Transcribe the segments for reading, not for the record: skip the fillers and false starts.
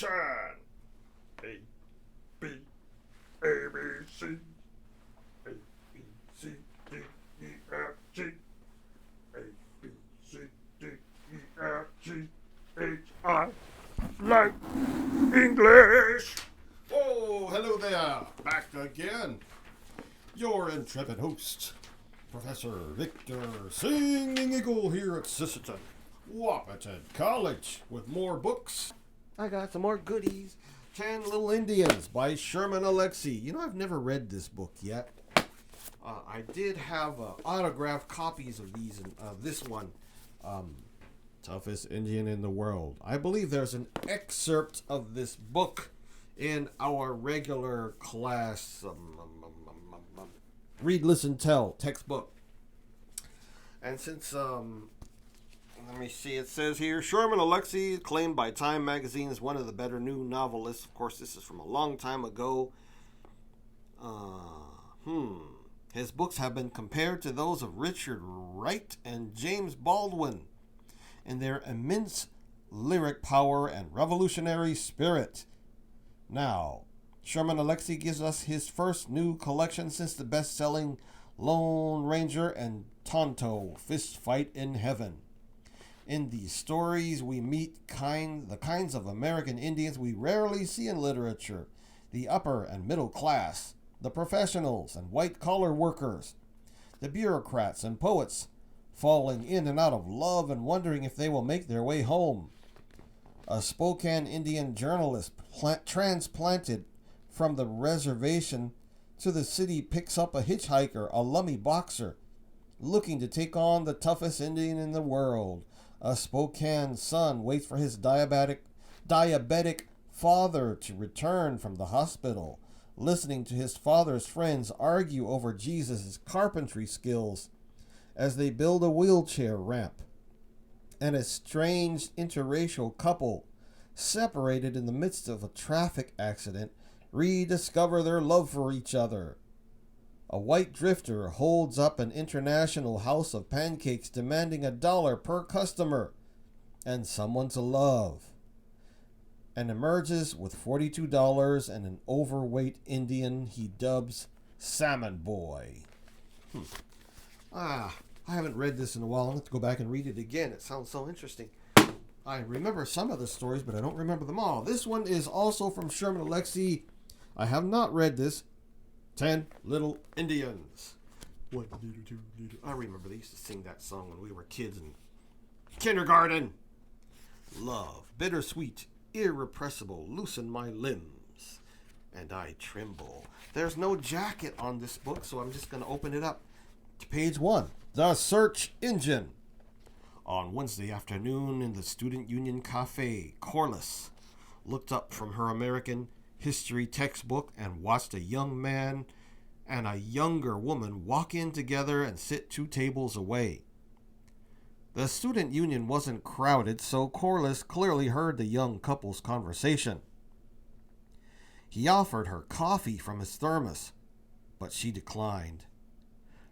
Action! A, B, A, B, C, A, B, C, D, E, F, G, A, B, C, D, E, F, G, H, I, like English! Oh, hello there, back again. Your intrepid host, Professor Victor Singingeagle here at Sisseton, Wahpeton College, with more books. I got some more goodies. 10 Little Indians by Sherman Alexie. You know, I've never read this book yet. I did have autographed copies of these, and this one, Toughest Indian in the World. I believe there's an excerpt of this book in our regular class read, listen, tell textbook. And since let me see, it says here, Sherman Alexie, claimed by Time magazine as one of the better new novelists. Of course, this is from a long time ago. His books have been compared to those of Richard Wright and James Baldwin in their immense lyric power and revolutionary spirit. Now, Sherman Alexie gives us his first new collection since the best-selling Lone Ranger and Tonto, Fist Fight in Heaven. In these stories, we meet the kinds of American Indians we rarely see in literature, the upper and middle class, the professionals and white-collar workers, the bureaucrats and poets, falling in and out of love and wondering if they will make their way home. A Spokane Indian journalist transplanted from the reservation to the city picks up a hitchhiker, a lummy boxer, looking to take on the toughest Indian in the world. A Spokane son waits for his diabetic father to return from the hospital, listening to his father's friends argue over Jesus' carpentry skills as they build a wheelchair ramp. An estranged interracial couple, separated in the midst of a traffic accident, rediscover their love for each other. A white drifter holds up an international house of pancakes demanding $1 per customer and someone to love, and emerges with $42 and an overweight Indian he dubs Salmon Boy. I haven't read this in a while. I'll have to go back and read it again. It sounds so interesting. I remember some of the stories, but I don't remember them all. This one is also from Sherman Alexie. I have not read this. 10 Little Indians. 1 liter, 2 liter. I remember they used to sing that song when we were kids in kindergarten. Love, bittersweet, irrepressible, loosen my limbs, and I tremble. There's no jacket on this book, so I'm just going to open it up to page 1. The Search Engine. On Wednesday afternoon in the Student Union Cafe, Corliss looked up from her American history textbook and watched a young man and a younger woman walk in together and sit 2 tables away. The student union wasn't crowded, so Corliss clearly heard the young couple's conversation. He offered her coffee from his thermos, but she declined.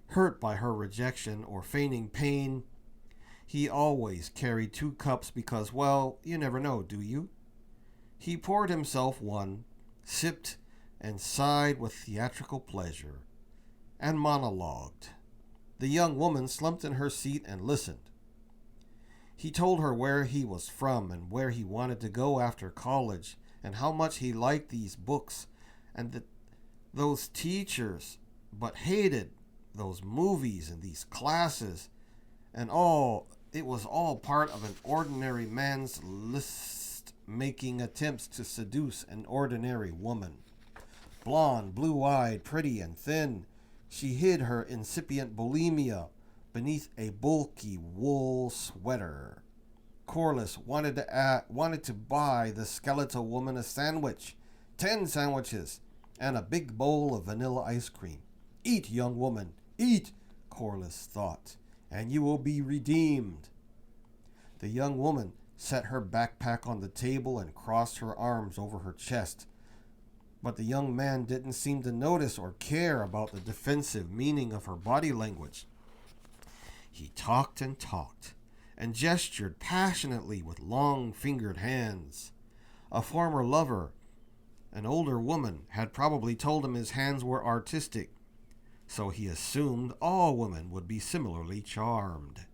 Hurt by her rejection or feigning pain, he always carried 2 cups because, well, you never know, do you? He poured himself one, sipped, and sighed with theatrical pleasure, and monologued. The young woman slumped in her seat and listened. He told her where he was from and where he wanted to go after college, and how much he liked these books and those teachers, but hated those movies and these classes, and it was all part of an ordinary man's list-making attempts to seduce an ordinary woman. Blonde, blue-eyed, pretty, and thin, she hid her incipient bulimia beneath a bulky wool sweater. Corliss wanted to buy the skeletal woman a sandwich, 10 sandwiches, and a big bowl of vanilla ice cream. Eat, young woman, eat, Corliss thought, and you will be redeemed. The young woman set her backpack on the table and crossed her arms over her chest. But the young man didn't seem to notice or care about the defensive meaning of her body language. He talked and gestured passionately with long-fingered hands. A former lover, an older woman, had probably told him his hands were artistic, so he assumed all women would be similarly charmed.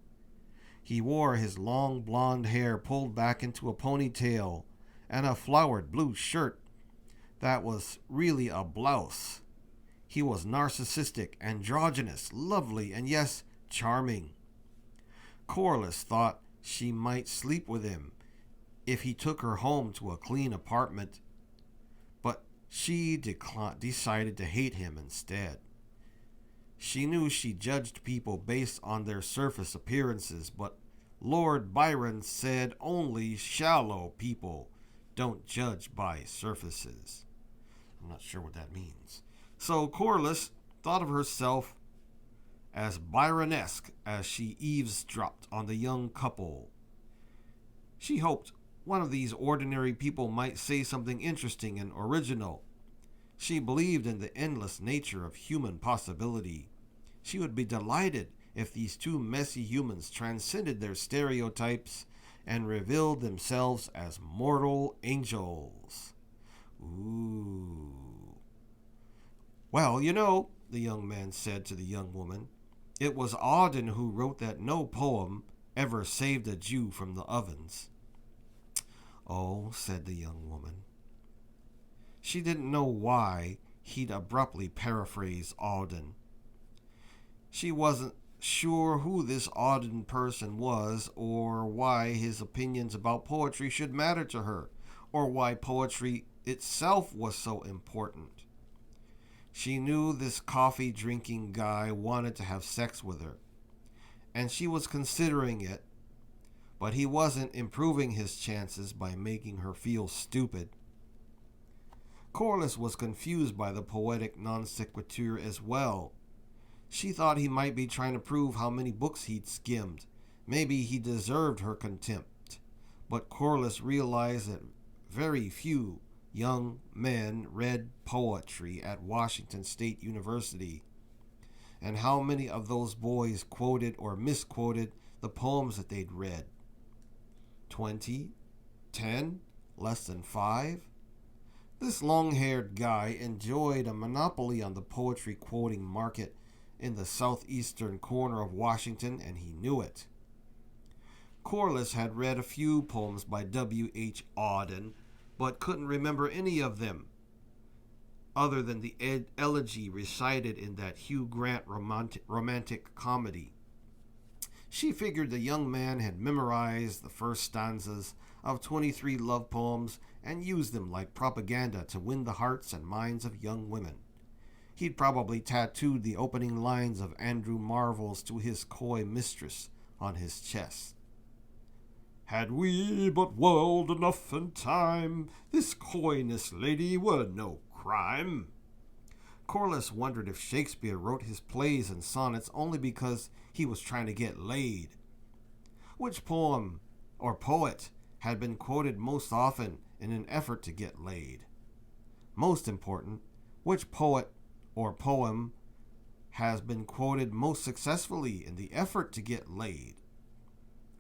He wore his long blonde hair pulled back into a ponytail and a flowered blue shirt that was really a blouse. He was narcissistic, androgynous, lovely, and yes, charming. Corliss thought she might sleep with him if he took her home to a clean apartment, but she decided to hate him instead. She knew she judged people based on their surface appearances, but Lord Byron said only shallow people don't judge by surfaces. I'm not sure what that means. So Corliss thought of herself as Byronesque as she eavesdropped on the young couple. She hoped one of these ordinary people might say something interesting and original. She believed in the endless nature of human possibility. She would be delighted if these two messy humans transcended their stereotypes and revealed themselves as mortal angels. Ooh. Well, the young man said to the young woman, it was Auden who wrote that no poem ever saved a Jew from the ovens. Oh, said the young woman. She didn't know why he'd abruptly paraphrase Auden. She wasn't sure who this Auden person was, or why his opinions about poetry should matter to her, or why poetry itself was so important. She knew this coffee-drinking guy wanted to have sex with her, and she was considering it, but he wasn't improving his chances by making her feel stupid. Corliss was confused by the poetic non sequitur as well. She thought he might be trying to prove how many books he'd skimmed. Maybe he deserved her contempt. But Corliss realized that very few young men read poetry at Washington State University, and how many of those boys quoted or misquoted the poems that they'd read. 20? 10? Less than 5? This long-haired guy enjoyed a monopoly on the poetry quoting market in the southeastern corner of Washington, and he knew it. Corliss had read a few poems by W.H. Auden, but couldn't remember any of them, other than the elegy recited in that Hugh Grant romantic comedy. She figured the young man had memorized the first stanzas of 23 love poems and used them like propaganda to win the hearts and minds of young women. He'd probably tattooed the opening lines of Andrew Marvell's To His Coy Mistress on his chest. Had we but world enough and time, this coyness, lady, were no crime. Corliss wondered if Shakespeare wrote his plays and sonnets only because he was trying to get laid. Which poem or poet had been quoted most often in an effort to get laid? Most important, which poet or poem has been quoted most successfully in the effort to get laid?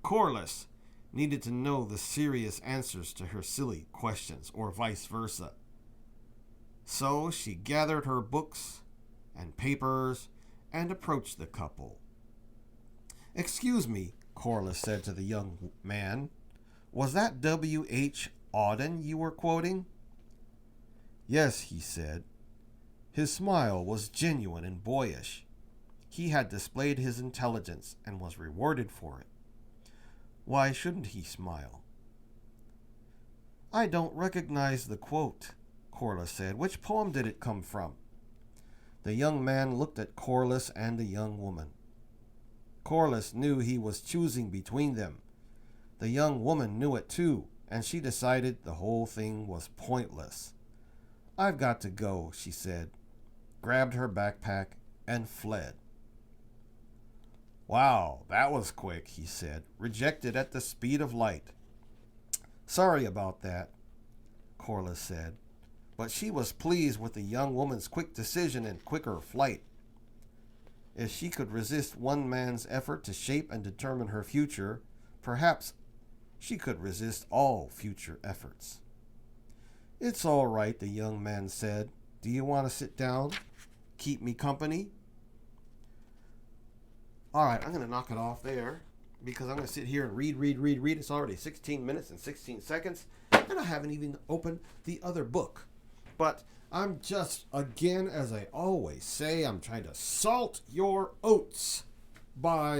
Corliss needed to know the serious answers to her silly questions, or vice versa. So she gathered her books and papers and approached the couple. Excuse me, Corliss said to the young man. Was that W.H. Auden you were quoting? Yes, he said. His smile was genuine and boyish. He had displayed his intelligence and was rewarded for it. Why shouldn't he smile? I don't recognize the quote, Corliss said. Which poem did it come from? The young man looked at Corliss and the young woman. Corliss knew he was choosing between them. The young woman knew it too, and she decided the whole thing was pointless. I've got to go, she said, grabbed her backpack, and fled. Wow, that was quick, he said, rejected at the speed of light. Sorry about that, Corliss said, but she was pleased with the young woman's quick decision and quicker flight. If she could resist one man's effort to shape and determine her future, perhaps she could resist all future efforts. "It's all right," the young man said. "Do you want to sit down? Keep me company?" All right, I'm going to knock it off there because I'm going to sit here and read. It's already 16 minutes and 16 seconds, and I haven't even opened the other book. But I'm just, again, as I always say, I'm trying to salt your oats by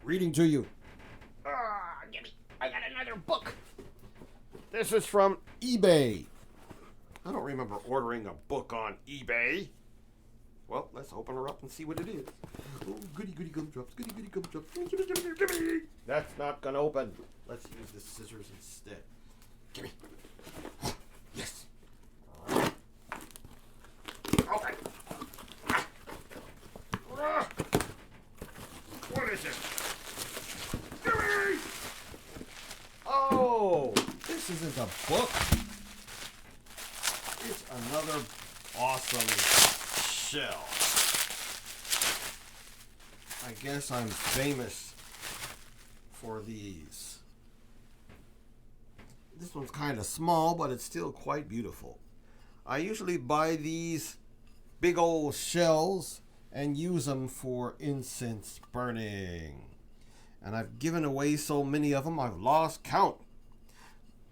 reading to you. Gimme, I got another book. This is from eBay. I don't remember ordering a book on eBay. Well, let's open her up and see what it is. Oh, goody gumdrops, goody gumdrops. Gimme. That's not gonna open. Let's use the scissors instead. Gimme. Yes. Open. What is it? Gimme. Oh, this isn't a book. It's another awesome shell. I guess I'm famous for these. This one's kind of small, but it's still quite beautiful. I usually buy these big old shells and use them for incense burning. And I've given away so many of them, I've lost count.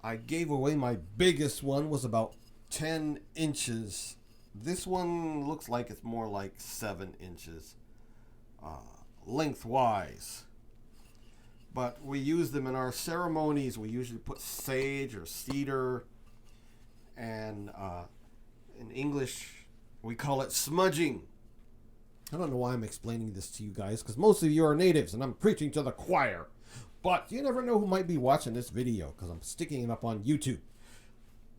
I gave away my biggest one was about 10 inches. This one looks like it's more like 7 inches lengthwise. But we use them in our ceremonies. We usually put sage or cedar, and in English we call it smudging. I don't know why I'm explaining this to you guys, because most of you are natives and I'm preaching to the choir. But you never know who might be watching this video, because I'm sticking it up on YouTube.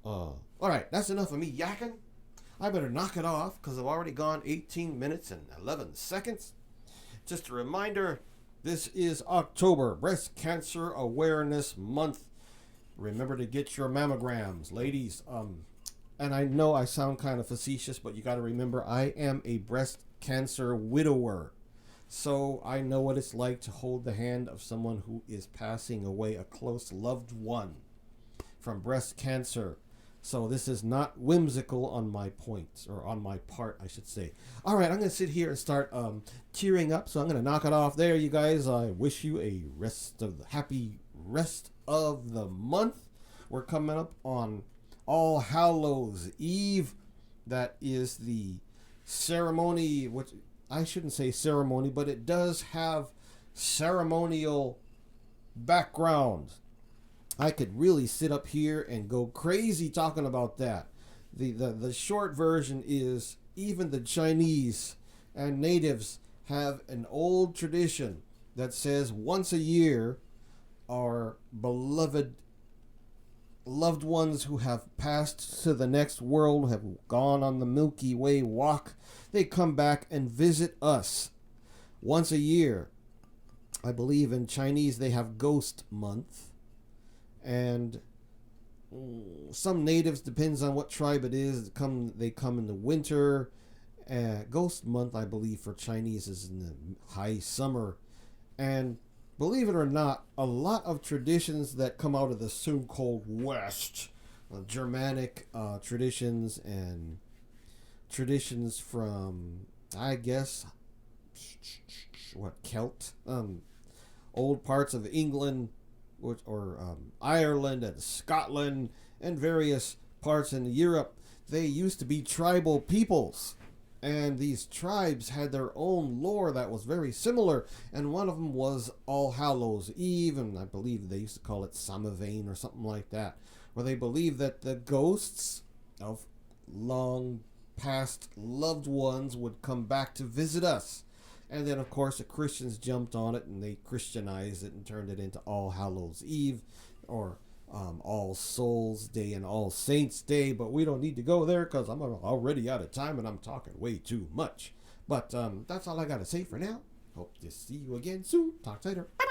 Alright, that's enough of me yakking. I better knock it off because I've already gone 18 minutes and 11 seconds. Just a reminder, this is October, Breast Cancer Awareness Month. Remember to get your mammograms, ladies. And I know I sound kind of facetious, but you got to remember I am a breast cancer widower. So I know what it's like to hold the hand of someone who is passing away, a close loved one from breast cancer. So this is not whimsical on my point, or on my part, I should say. All right, I'm going to sit here and start tearing up, so I'm going to knock it off there, you guys. I wish you a happy rest of the month. We're coming up on All Hallows Eve. That is the ceremony, which I shouldn't say ceremony, but it does have ceremonial background. I could really sit up here and go crazy talking about that. The short version is even the Chinese and natives have an old tradition that says once a year our beloved loved ones who have passed to the next world, have gone on the Milky Way walk, they come back and visit us once a year. I believe in Chinese they have Ghost Month. And some natives, depends on what tribe it is, they come in the winter. Ghost Month, I believe, for Chinese is in the high summer. And believe it or not, a lot of traditions that come out of the so-called West, Germanic traditions and traditions from, I guess, Celt, old parts of England, or Ireland and Scotland and various parts in Europe, they used to be tribal peoples. And these tribes had their own lore that was very similar. And one of them was All Hallows Eve, and I believe they used to call it Samhain or something like that, where they believed that the ghosts of long past loved ones would come back to visit us. And then, of course, the Christians jumped on it and they Christianized it and turned it into All Hallows Eve, or All Souls Day and All Saints Day. But we don't need to go there because I'm already out of time and I'm talking way too much. But that's all I got to say for now. Hope to see you again soon. Talk later. Bye.